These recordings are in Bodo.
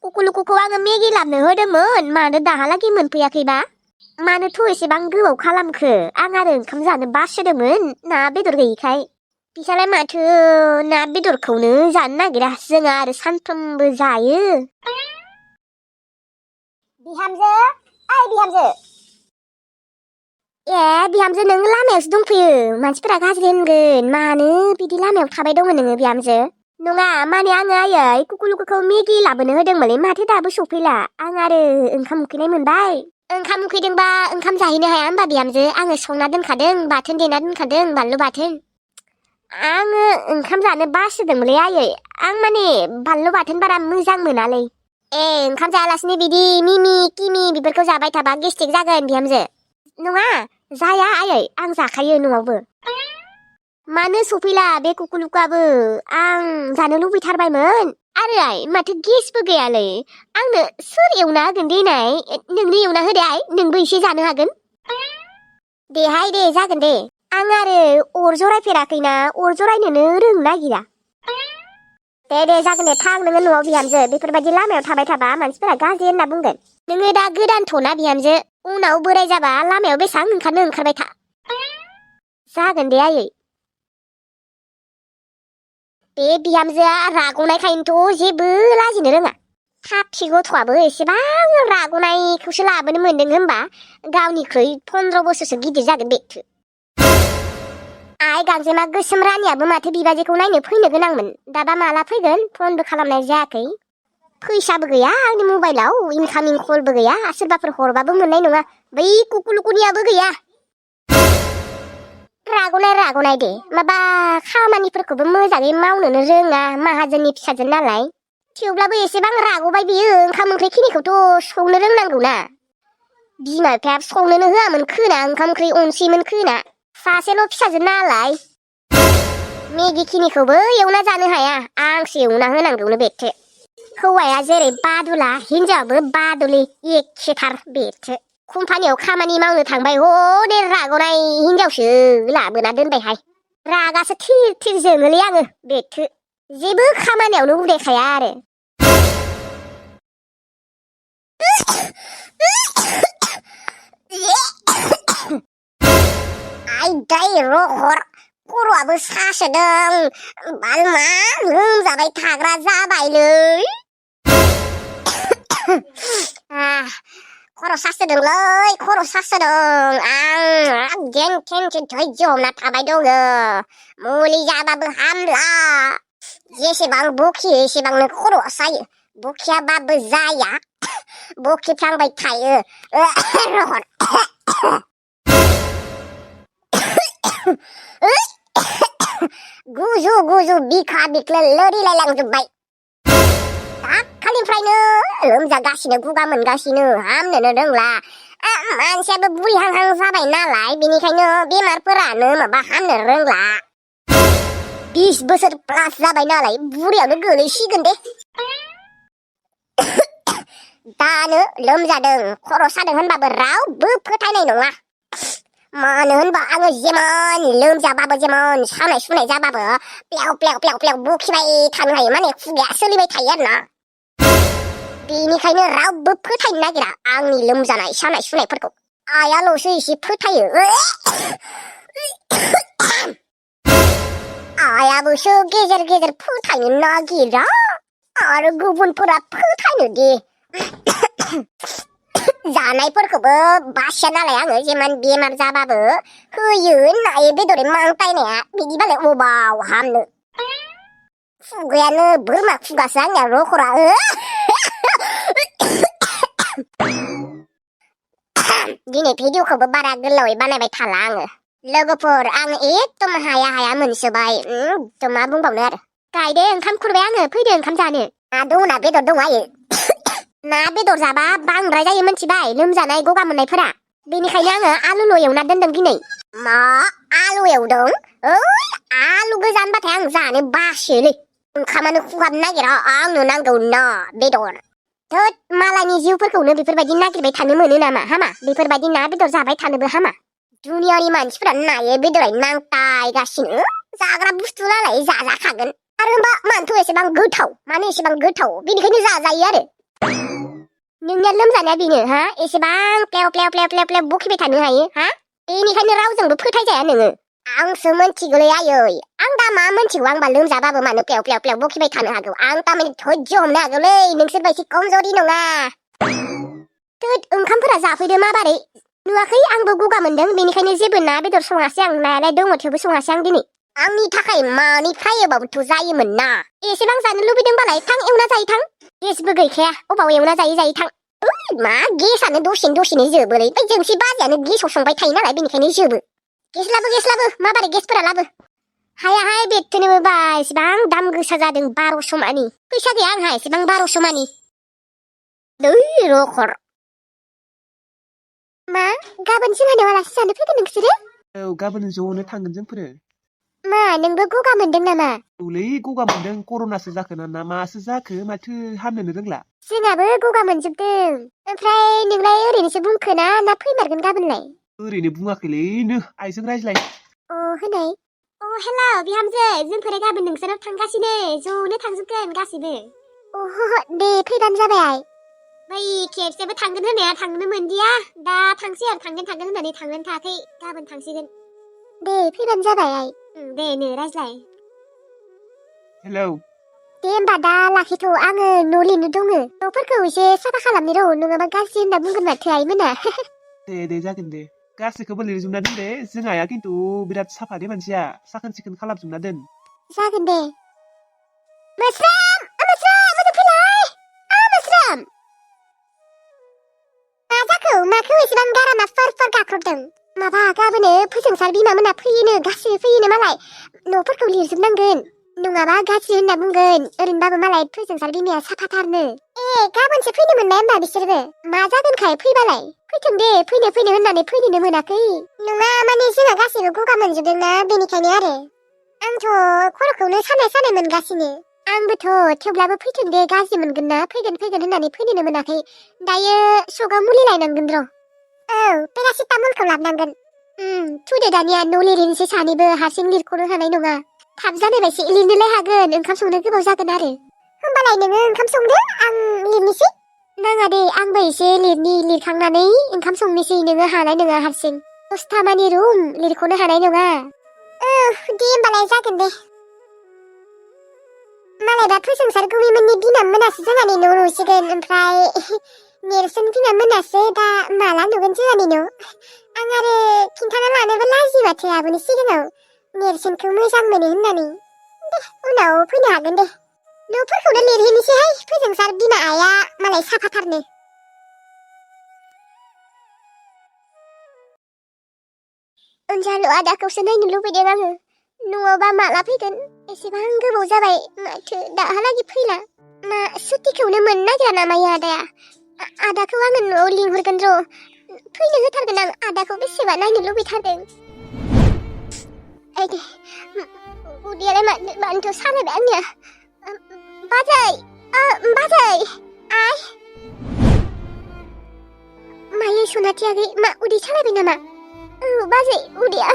कुकुलुकुखौ आङो मेगि लाबनो होदोंमोन मानो दाहालागै मोनफैयाखैबा मानोथ' एसेबां गोबाव खालामखो आं आरो ओंखाम जानो बासोदोंमोन ना बेदर गैयिखाय बिसालाय माथो ना बेदरखौनो जानो नागिरा जोंहा आरो सानफ्रोमबो जायो बिहामजो ओइ बिहामजो ए बिहामजो नों लामायावसो दंफैयो मानसिफोरा गाज्रि होनगोन मानो बिदि लामायाव थाबाय दङ नोङो बिहामजो नङा माने आङो आयै कुकुलुकुखौ मेगि लाबोनो होदोंमोनलै माथो दाबो सफैला आं आरो ओंखाम उखैनाय मोनबाय ओंखाम उखैदोंबा ओंखाम जाहैनो हाया होनबा बिहामजो आङो संना दोनखादों बाथोन देना दोनखादों बानलु बाथोन आङो ओंखाम जानो बासोदोंमोनलै आयै आं माने बानलु बाथोन बारा मोजां मोनालै ए ओंखाम जायालासिनो बिदि मिमि किमि बेफोरखौ जाबाय थाबा गेस्ट्रिक जागोन बिहामजो नङा जाया आयै आं जाखायो न'आवबो मानो सफैला बे कुकुलुकुआबो आं जानो लुबैथारबायमोन आरो आइ माथो गेसबो गैयालै आंनो सोर एवना होगोन देनाय नोंनो एवना होदे आइ नोंबो एसे जानो हागोन देहाय दे जागोन दे आं आरो अर जरायफेराखैना अर जरायनोनो रोंनो नागिरा दे जागोन दे थां नोङो न'आव बिहामजो बेफोरबायदि लामायाव थाबाय थाबा मानसिफोरा गाज्रि होनना बुंगोन नोङो दा गोदानथ'ना बिहामजो उनाव बोराय जाबा लामायाव बेसेबां ओंखारनो ओंखारबाय था जागोन दे आयै बे बिहामजोआ राग'नायखायनोथ' जेबो लाजिनो रोङा थाबथि गथ'आबो एसेबां राग'नायखौसो लाबोनो मोनदों होनबा गावनिख्रुइ 15 बोसोरसो गिदिर जागोन बेथो आइ गांजेमा गोसोम रानियाबो माथो बिबाजैखौ नायनो फैनो गोनांमोन दाबा माला फैगोन फनबो खालामनाय जायाखै फैसाबो गैया आंनि मबाइलाव इनकामिं कलबो गैया सोरबाफोर हरबाबो मोननाय नङा बै कुकुलुकुनियाबो गैया राग'नाय दे माबा खामानिफोरखौबो मोजाङै मावनोनो रोङा माहाजोननि फिसाजो नालाय थेवब्लाबो एसेबां राग'बाय बियो ओंखाम ओंख्रि खिनिखौथ' संनो रोंनांगौना बिमा बिफाया संनोनो होआमोन खोना ओंखाम ओंख्रि अनसैमोन खोना सासेल' फिसाजो नालाय मेगि खिनिखौबो एवना जानो हाया आंसो एवना होनांगौनो बेथो हौवाया जेरै बादुला हिनजावाबो बादुलि एखेथार बेथो कम्पानियाव खामानि मावनो थांबाय हनै राग'नाय हिनजावसो लाबोना दोनबायहाय रागासो थिर थिर जोङोलै आङो बेथो जेबो खामानियावनो उदायखाया आरो आयदाय रहर खर'आबो सासोदों बालमा लोमजाबाय थाग्रा जाबायलै खर' सासोदोंलै खर' सासोदों आं जेन थेनसो धैर्य हमना थाबाय दङ मुलि जाबाबो हामला जेसेबां बखियो एसेबांनो खर'आ सायो बखियाबाबो जाया बखिफ्लांबाय थायो रहर गुजु बिखा बिख्लो लोरिलायलांजोब्बाय दाखालिनिफ्रायनो लोमजागासिनो गगा मोनगासिनो हामनोनो रोंला मानसियाबो बुरिहांहां जाबाय नालाय बेनिखायनो बेमारफोरानो माबा हामनो रोंला 20 बोसोर प्लास जाबाय नालाय बुरियावनो गोलैसिगोन दे दानो लोमजादों खर' सादों होनबाबो रावबो फोथायनाय नङा मानो होनबा आङो जेमान लोमजाबाबो जेमान सानाय सुनाय जाबाबो प्लेव बखिबाय थानो हायो माने खुगाया सोलिबाय थायो आरोना बेनिखायनो रावबो फोथायनो नागिरा आंनि लोमजानाय सानाय सुनायफोरखौ आइयाल'सो एसे फोथायो आइयाबोसो गेजेर गेजेर फोथायनो नागिरा आरो गुबुनफोरा फोथायनो दे जानायफोरखौबो बासिया नालाय आङो जेमान बेमार जाबाबो होयो नायै बेदरै मांतायनाया बिदिबालाय अबाव हामनो खुगायानो बोरमा खुगासो आंनिया रखरा दिनै भिडिअखौबो बारा गोलावै बानायबाय थाला आङो लोगोफोर आं एकदम हाया मोनसोबाय एकदम मा बुंबावनो आरो गायदे ओंखाम खुरबाय आङो फैदो ओंखाम जानो ना दङ ना बेदर दङ आयै ना बेदर जाबा बांद्राय जायो मिथिबाय लोमजानाय गगा मोननायफोरा बेनिखायनो आङो आलुल' एवना दोनदों दिनै मा आलु एवदों ओइ आलु गोजानबाथाय आं जानो बासोलै ओंखामानो खुहाबनो नागिरा आंनो नांगौ ना बेदर थोद मालायनि जिउफोरखौनो बेफोरबायदि नागिरबाय थानो मोनो नामा हामा बेफोरबायदि ना बेदर जाबाय थानोबो हामा दुनियानि मानसिफोरा नायै बेदरै नांतायगासिनो जाग्रा बुस्थु नालाय जाजाखागोन आरो होमबा मानोथ' एसेबां गोथाव मानो एसेबां गोथाव बेनिखायनो जाजायो आरो नोंनिया लोमजानाया बेनो हा एसेबां प्लेव बखिबाय थानो हायो हा बेनिखायनो रावजोंबो फोथायजाया नोङो आंसो मोनथिगौलै आयै आं दा मा मोनथिगौ आंबा लोमजाबाबो मानो प्लेव बखिबाय थानो हागौ आं तारमाने धैर्य हमनो हागौलै नोंसोर बायदि कमजरि नङा थोद ओंखामफोरा जाफैदो माबारै नुवाखै आंबो गगा मोनदों बेनिखायनो जेबो ना बेदर सङासै आं नायालाय दङ थेवबो सङासै आं दिनै आंनि थाखाय मानि फ्रायबाबोथ' जायोमोन ना एसेबां जानो लुबैदोंबालाय थां एवना जायो थां गेसबो गैखाया अबाव एवना जायो थां मा गेसानो दसेनो जोबोलै बै जोंसि बाजैयानो गेसाव संबाय थायो नालाय बेनिखायनो जोबो गेस लाबो माबारै गेसफोरा लाबो हायाहाय बेथोनोबो बा एसेबां दाम गोसा जादों 1200 मानि फैसा गैया आंहा एसेबां 1200 मानि दै रखर मा गाबोन जोंहानाव आलासि जानो फैगोन नोंसोरो औ गाबोन ज'नो थांगोन जोंफोरो मा नोंबो गगा मोनदों नामा औलै गगा मोनदों कर'नासो जाखो ना मासो जाखो माथो हामनोनो रोंला जोंहाबो गगा मोनजोबदों ओमफ्राय नोंलाय ओरैनोसो बुंखोना ना फैमारगोन गाबोनलाय ओरैनो बुङाखैलै नो आइजों रायज्लाय होनाय हेलौ बिहामजो जोंफोर गाबोन नोंसोराव थांगासिनो ज'नो थांजोबगोन गासिबो दे फैबानो जाबाय आइ बै खेबसेबो थांगोन होननाया थांनो मोनदिया दा थांसै आरो थांगोन होननानै थांनो थायाखै गाबोन थांसिगोन दे फैबानो जाबाय आइ दे नो रायज्लाय हेलौ दे होमबा दा लाखिथ' आङो न' लिरनो दङ न'फोरखौ एसे साफा खालामनो र' नङाबा गाज्रि होनना बुंगोन माथो आइमोना दे जागोन दे गासैखौबो लिरजोबना दोन दे जों आइया खिन्थु बिराद साफा दे मानसिया साखोन सिखोन खालामजोबना दोन जागोन दे मोस्रोम ओजों फैलाय मोस्रोम मा जाखो माखौ एसेबां गारामा फार गाख्रबदों माबा गाबोनो फोजोंसार बिमा मोना फैयोनो गासिबो फैयोनो मालाय न'फोरखौ लिरजोबनांगोन नङाबा गाज्रि होनना बुंगोन ओरैनोबाबो मालाय फोजोंसार बिमाया साफाथारनो गाबोनसो फैनो मोननाय होमबा बिसोरबो मा जागोनखाय फैबालाय फैथों दे फैनो होननानै फैनोनो मोनाखै नङा माने जोंहा गासिबो गगा मोनजोबदोंना बेनिखायनो आरो आंथ' खर'खौनो सानाय मोनगासिनो आंबोथ' थेवब्लाबो फैथों दे गाज्रि मोनगोन ना फैगोन होननानै फैनोनो मोनाखै दायो सगाव मुलि लायनांगोन र' औ पेरासिटामलखौ लाबोनांगोन थुदो दानिया न' लिरनोसै सानैबो हारसिं लिरख'नो हानाय नङा थाब जानायबायसो लिरनोलाय हागोन ओंखाम संनो गोबाव जागोन आरो होमबालाय नोङो ओंखाम संदो आं लिरनोसै नाङा दे आंबो एसे लिरखांनानै ओंखाम संनोसै नोङो हानाय नङा हारसिं 10ता मानि रुम लिरख'नो हानाय नङा दे होमबालाय जागोन दे मालायबा फोजोंसार गौरिमोननि बिमा मोनासो जोंहानि न' नुसिगोन ओमफ्राय नेरसोन बिमा मोनासो दा माला नुगोन जोंहानि न' आं आरो खिन्थाना लानोबो लाजियो माथो आब'नि सिगाङाव नेरसोनखौ मोजां मोनो होननानै दे उनाव फैनो हागोन दे न'फोरखौनो लिरहैनोसैहाय फोजोंसार बिमा आइया मालाय साफाथारनो अनजालु आदाखौसो नायनो लुबैदों आङो न'आवबा माला फैगोन एसेबां गोबाव जाबाय माथो दाहालागि फैला मा सुटिखौनो मोननो नागिरा नामायो आदाया आदाखौ आङो न'आव लिंहरगोन र' फैनो होथारगोन आं आदाखौ बेसेबा नायनो लुबैथारदों दे उदैयालाय मानोथ' सालायबाय आंनिया बाजै आइ मायो सनाथियाखै मा उदै सालायबाय नामा बाजै उदैया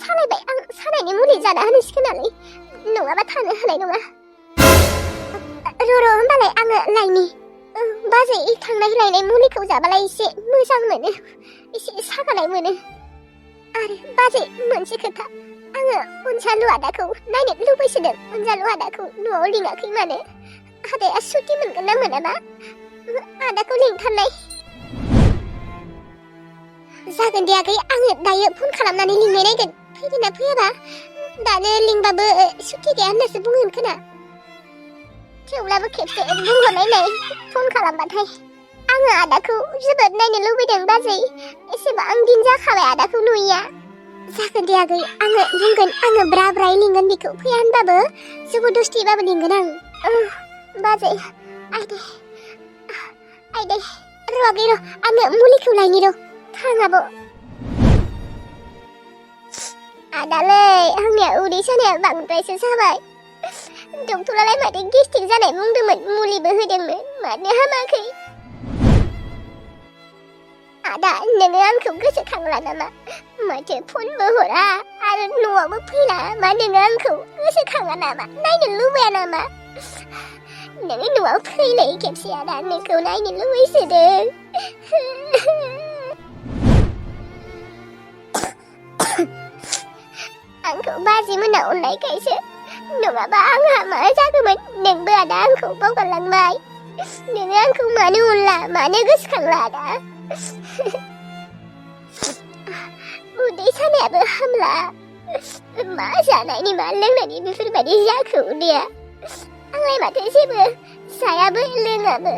सालायबाय आं सानायनि मुलि जाना होनोसिगोनालै नङाबा थानो हानाय नङा र' होमबालाय आङो लायनि बाजै थांनाय लायनाय मुलिखौ जाबालाय एसे मोजां मोनो एसे सागानाय मोनो आरो बाजै मोनसे खोथा आङो अनजालु आदाखौ नायनो लुबैसोदों अनजालु आदाखौ न'आव लिङाखै मानो आदाया सुटि मोनगोन ना मोनाबा आदाखौ लिंथारनाय जागोन दे आगै आङो दायो फन खालामनानै लिंनाय नायगोन फैगोन ना फैयाबा दानो लिंबाबो सुटि गैया होननासो बुंगोन खोना थेवब्लाबो खेबसे बुंहरनायलाय फन खालामबाथाय आङो आदाखौ जोबोद नायनो लुबैदों बाजै एसेबां दिन जाखाबाय आदाखौ नुयिया जागोन दे आगै आङो बुंगोन आङो ब्राय लिंगोन बेखौ फैया होनबाबो जबरदस्तिबाबो लिंगोन आं बाजै आइदै र' आगै र' आङो मुलिखौ लायनि र' थाङाबो आदालै आंनिया उदै सानाया बांद्रायसो जाबाय डक्टरालाय माथो गेस्ट्रिक जानाय बुंदोंमोन मुलिबो होदोंमोन मानो हामाखै आदा नोङो आंखौ गोसोखांला नामा माथो फनबो हरा आरो न'आवबो फैला मा नोङो आंखौ गोसोखाङा नामा नायनो लुबैया नामा नोङो न'आव फैलाय खेबसे आदा नोंखौ नायनो लुबैसोदों आंखौ बाजैमोना अननायखायसो नङाबा आंहा मा जागौमोन नोंबो आदा आंखौ बावगारलांबाय नोङो आंखौ मानो अनला मानो गोसोखांला आदा उदै सानायाबो हामला मा जानायनि मा लोंनायनि बेफोरबायदि जाखो उदैया आंलाय माथो जेबो जायाबो लोङाबो